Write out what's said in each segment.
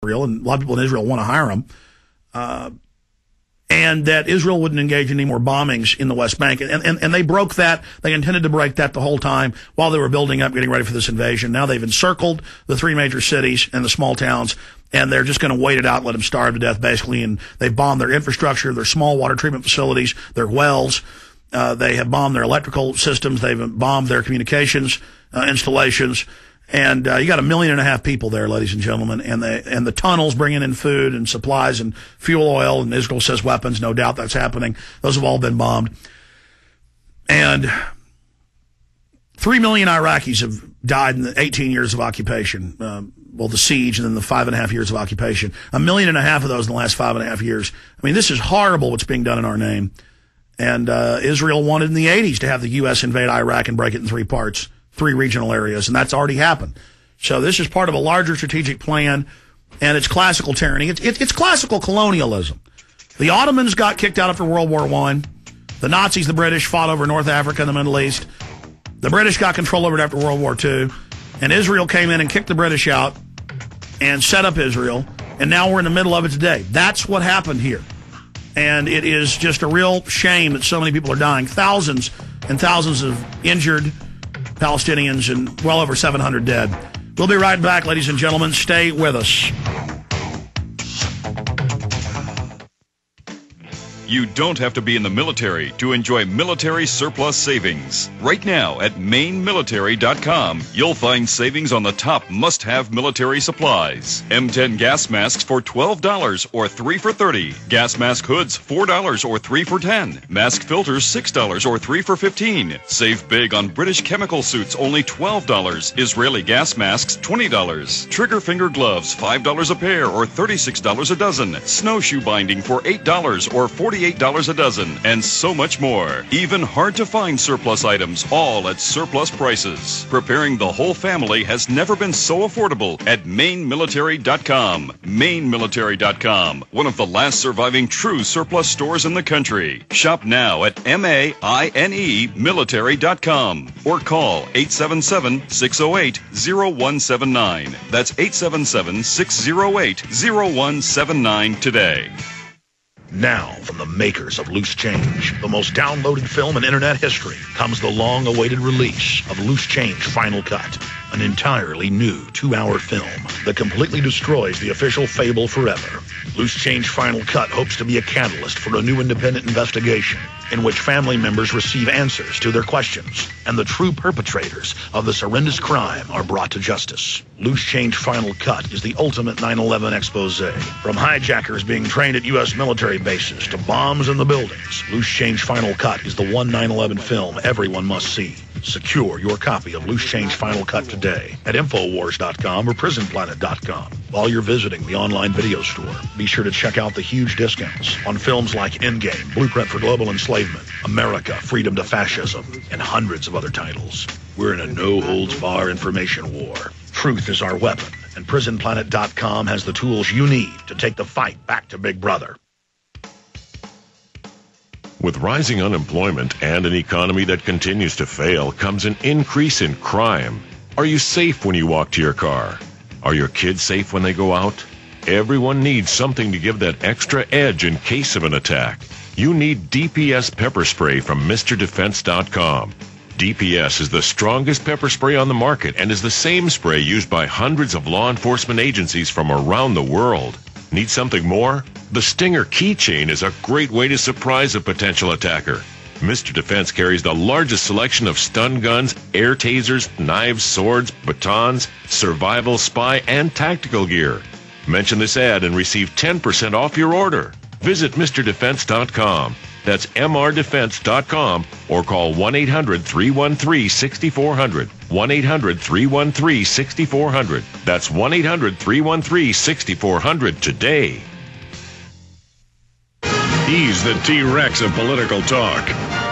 Israel, and a lot of people in Israel want to hire him, and that Israel wouldn't engage in any more bombings in the West Bank. And they broke that. They intended to break that the whole time while they were building up, getting ready for this invasion. Now they've encircled the three major cities and the small towns, and they're just going to wait it out, let them starve to death, basically. And they've bombed their infrastructure, their small water treatment facilities, their wells. They have bombed their electrical systems. They've bombed their communications installations. And you got 1.5 million people there, ladies and gentlemen, and the tunnels bringing in food and supplies and fuel oil, and Israel says weapons. No doubt that's happening. Those have all been bombed. And 3 million Iraqis have died in the 18 years of occupation. The siege and then the 5.5 years of occupation. 1.5 million of those in the last 5.5 years. I mean, this is horrible what's being done in our name. And Israel wanted in the 80s to have the U.S. invade Iraq and break it in 3 parts. 3 regional areas, and that's already happened. So this is part of a larger strategic plan, and it's classical tyranny. It's classical colonialism. The Ottomans got kicked out after World War I. The Nazis, the British, fought over North Africa and the Middle East. The British got control over it after World War II, and Israel came in and kicked the British out and set up Israel, and now we're in the middle of it today. That's what happened here. And it is just a real shame that so many people are dying. Thousands and thousands of injured Palestinians and well over 700 dead. We'll be right back, ladies and gentlemen. Stay with us. You don't have to be in the military to enjoy military surplus savings. Right now at mainmilitary.com, you'll find savings on the top must-have military supplies. M10 gas masks for $12 or 3 for $30. Gas mask hoods $4 or 3 for $10. Mask filters $6 or 3 for $15. Save big on British chemical suits, only $12. Israeli gas masks $20. Trigger finger gloves $5 a pair or $36 a dozen. Snowshoe binding for $8 or $48 a dozen, and so much more. Even hard-to-find surplus items, all at surplus prices. Preparing the whole family has never been so affordable at mainmilitary.com. Mainmilitary.com, one of the last surviving true surplus stores in the country. Shop now at MAINE military.com or call 877-608-0179. That's 877-608-0179 today. Now, from the makers of Loose Change, the most downloaded film in internet history, comes the long-awaited release of Loose Change Final Cut, an entirely new 2-hour film that completely destroys the official fable forever. Loose Change Final Cut hopes to be a catalyst for a new independent investigation in which family members receive answers to their questions and the true perpetrators of this horrendous crime are brought to justice. Loose Change Final Cut is the ultimate 9/11 expose. From hijackers being trained at U.S. military bases to bombs in the buildings, Loose Change Final Cut is the one 9/11 film everyone must see. Secure your copy of Loose Change Final Cut today at Infowars.com or PrisonPlanet.com. While you're visiting the online video store, be sure to check out the huge discounts on films like Endgame, Blueprint for Global Enslavement, America, Freedom to Fascism, and hundreds of other titles. We're in a no-holds-barred information war. Truth is our weapon, and PrisonPlanet.com has the tools you need to take the fight back to Big Brother. With rising unemployment and an economy that continues to fail comes an increase in crime. Are you safe when you walk to your car? Are your kids safe when they go out? Everyone needs something to give that extra edge in case of an attack. You need DPS pepper spray from MrDefense.com. DPS is the strongest pepper spray on the market and is the same spray used by hundreds of law enforcement agencies from around the world. Need something more? The Stinger keychain is a great way to surprise a potential attacker. Mr. Defense carries the largest selection of stun guns, air tasers, knives, swords, batons, survival, spy, and tactical gear. Mention this ad and receive 10% off your order. Visit MrDefense.com. That's MRDefense.com or call 1-800-313-6400. 1-800-313-6400. That's 1-800-313-6400 today. He's the T-Rex of political talk.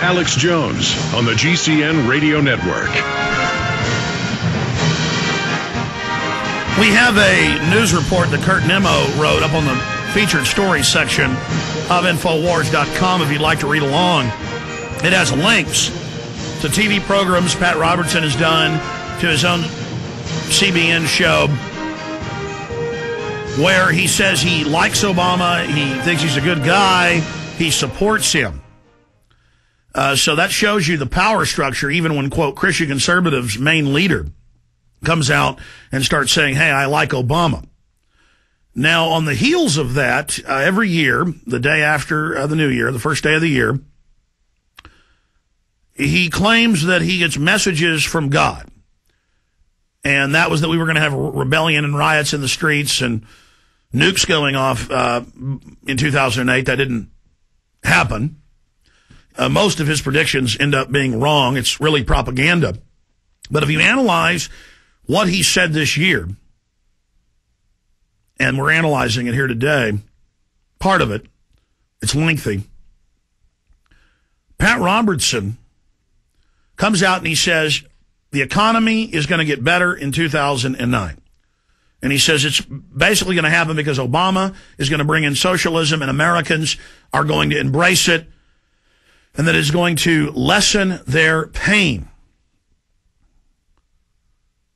Alex Jones on the GCN Radio Network. We have a news report that Kurt Nimmo wrote up on the featured stories section of Infowars.com if you'd like to read along. It has links to TV programs Pat Robertson has done, to his own CBN show. where he says he likes Obama, he thinks he's a good guy, he supports him. So that shows you the power structure, even when, quote, Christian conservatives' main leader comes out and starts saying, hey, I like Obama. Now, on the heels of that, every year, the day after the new year, the first day of the year, he claims that he gets messages from God. And that was that we were going to have rebellion and riots in the streets and nukes going off in 2008. That didn't happen. Most of his predictions end up being wrong. It's really propaganda. But if you analyze what he said this year, and we're analyzing it here today, part of it, it's lengthy. Pat Robertson comes out and he says the economy is going to get better in 2009. And he says it's basically going to happen because Obama is going to bring in socialism and Americans are going to embrace it, and that is going to lessen their pain.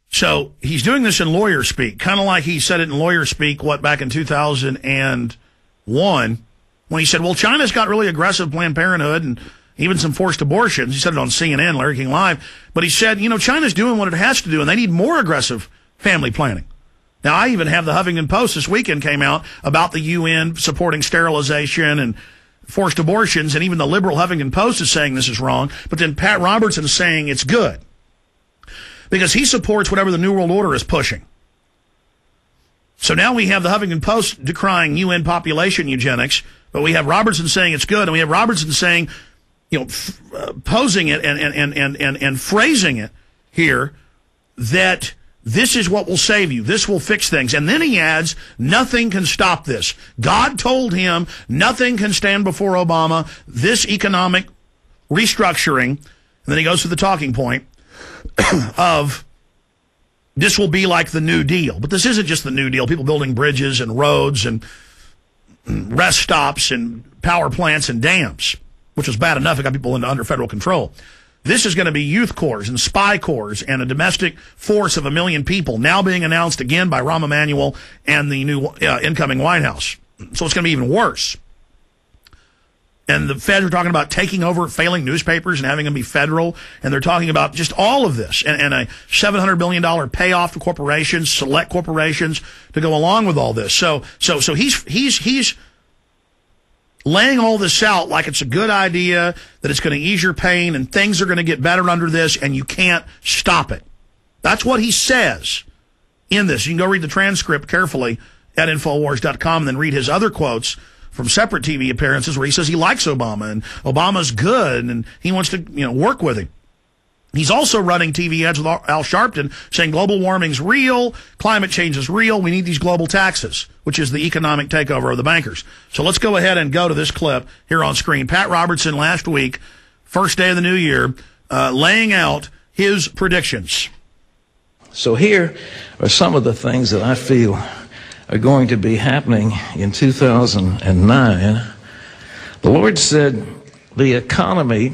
So he's doing this in lawyer speak, kind of like he said it in lawyer speak, back in 2001, when he said, well, China's got really aggressive Planned Parenthood and even some forced abortions. He said it on CNN, Larry King Live. But he said, China's doing what it has to do, and they need more aggressive family planning. Now, I even have the Huffington Post this weekend came out about the UN supporting sterilization and forced abortions, and even the liberal Huffington Post is saying this is wrong, but then Pat Robertson is saying it's good because he supports whatever the New World Order is pushing. So now we have the Huffington Post decrying UN population eugenics, but we have Robertson saying it's good, and we have Robertson saying, posing it and phrasing it here that this is what will save you. This will fix things. And then he adds, nothing can stop this. God told him nothing can stand before Obama. This economic restructuring, and then he goes to the talking point of this will be like the New Deal. But this isn't just the New Deal. People building bridges and roads and rest stops and power plants and dams, which was bad enough. It got people under federal control. This is going to be youth corps and spy corps and a domestic force of 1 million people now being announced again by Rahm Emanuel and the new incoming White House. So it's going to be even worse. And the feds are talking about taking over failing newspapers and having them be federal. And they're talking about just all of this and a $700 billion payoff to corporations, select corporations, to go along with all this. So he's laying all this out like it's a good idea, that it's going to ease your pain and things are going to get better under this and you can't stop it. That's what he says in this. You can go read the transcript carefully at Infowars.com and then read his other quotes from separate TV appearances where he says he likes Obama and Obama's good and he wants to work with him. He's also running TV ads with Al Sharpton saying global warming's real, climate change is real, we need these global taxes, which is the economic takeover of the bankers. So let's go ahead and go to this clip here on screen. Pat Robertson last week, first day of the new year, laying out his predictions. So here are some of the things that I feel are going to be happening in 2009. The Lord said the economy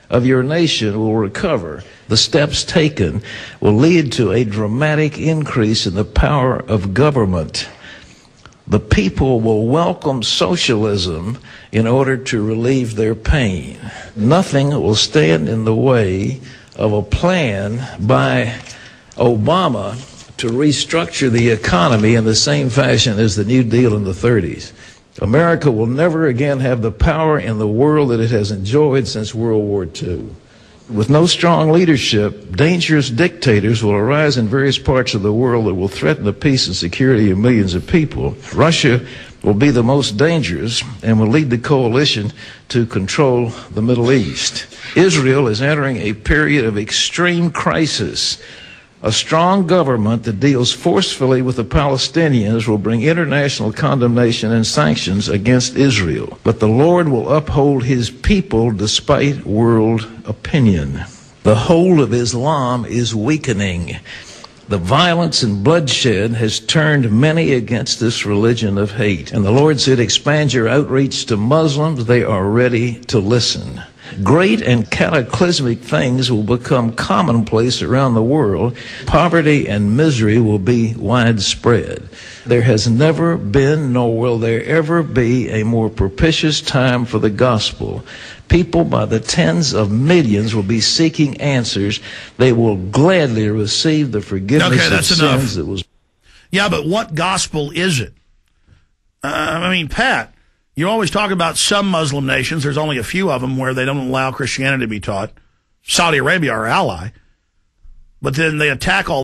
of your nation will recover. The steps taken will lead to a dramatic increase in the power of government. The people will welcome socialism in order to relieve their pain. Nothing will stand in the way of a plan by Obama to restructure the economy in the same fashion as the New Deal in the 30s. America will never again have the power in the world that it has enjoyed since World War II. With no strong leadership, dangerous dictators will arise in various parts of the world that will threaten the peace and security of millions of people. Russia will be the most dangerous and will lead the coalition to control the Middle East. Israel is entering a period of extreme crisis. A strong government that deals forcefully with the Palestinians will bring international condemnation and sanctions against Israel. But the Lord will uphold his people despite world opinion. The hold of Islam is weakening. The violence and bloodshed has turned many against this religion of hate. And the Lord said, expand your outreach to Muslims. They are ready to listen. Great and cataclysmic things will become commonplace around the world. Poverty and misery will be widespread. There has never been, nor will there ever be, a more propitious time for the gospel. People by the tens of millions will be seeking answers. They will gladly receive the forgiveness of sins that was... Yeah, but what gospel is it? I mean, Pat, you always talk about some Muslim nations. There's only a few of them where they don't allow Christianity to be taught. Saudi Arabia, our ally. But then they attack all